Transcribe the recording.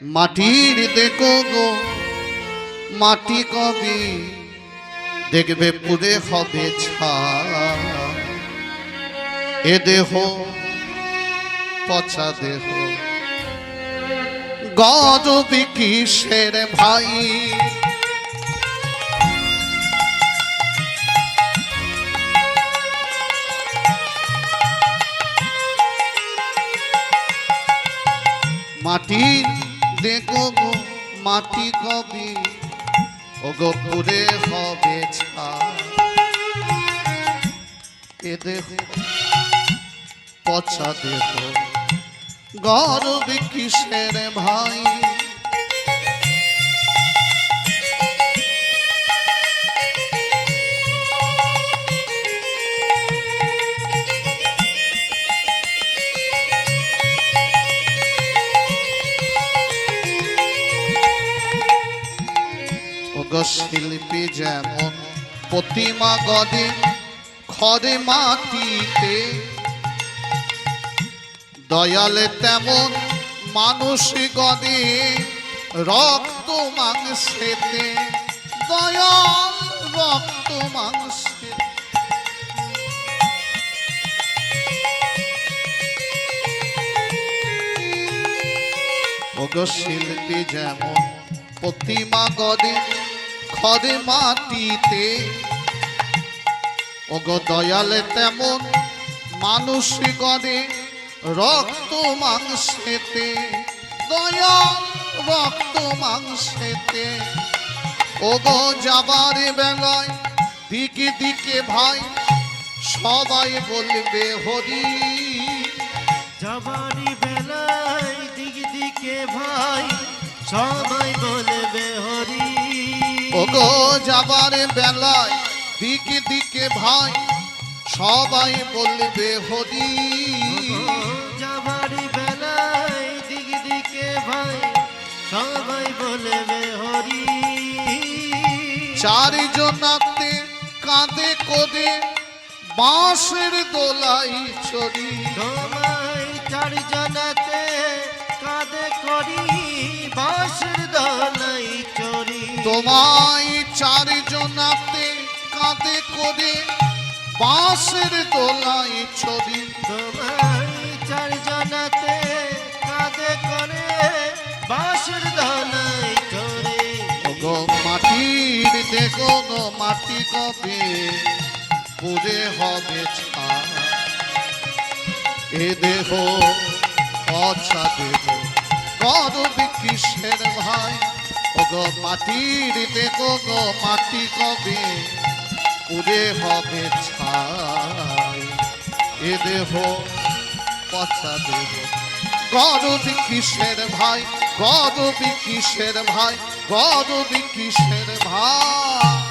মাটির দেখো গো মাটি কবি দেখবে পুরে হবে ছাই এ দেহ পচা দেহ গরবি কিসের ভাই মাটির দেখো গো মাটি কবি ও গো পুরে হবে ছাই এ দেহ পচা দেহ গর্ব কিসের ভাই শিল্পী যেমন প্রতিমা গড়ে খড়ে মাটিতে দয়ালে তেমন মানুষ গড়ে রক্ত মাংসেতে দয়াল রক্ত মাংসে ওগো শিল্পী যেমন প্রতিমা গড়ে খড়ে মাটিতে ওগো দয়ালে তেমন মানুষ গড়ে রক্ত মাংসেতে দয়াল রক্ত মাংসেতে ওগো যাবার বেলায় দিকে দিকে ভাই সবাই বলবে হরি যাবার বেলায় দিকে দিকে ভাই সবাই বলবে হরি ওগো যাবার বেলায় দিকে দিকে ভাই সবাই বলবে হরি যাবার বেলায় দিকে দিকে ভাই সবাই বলবে হরি চারজনাতে কাঁদে কোদে বাঁশের দোলাই চড়ি তোমায় চারজনাতে কাঁদে করি বাঁশের দোলাই চড়ি তোমায় চারজনাতে কাঁদে করে বাঁশের দোলাই ছড়ি তোমায় চারজনাতে কাঁদে করে বাঁশের দোলাই চড়ি ওগো মাটির দেখো গো মাটি কবে পুরে হবে ছাই এ দেহ পচা দেহ গর্ব কিসের ভাই ওগো মাটির দেখো গো মাটি কবে পুরে হবে ছাই এ দেহ পচা দেহ গর্ব কিসের ভাই গর্ব কিসের ভাই গর্ব কিসের ভাই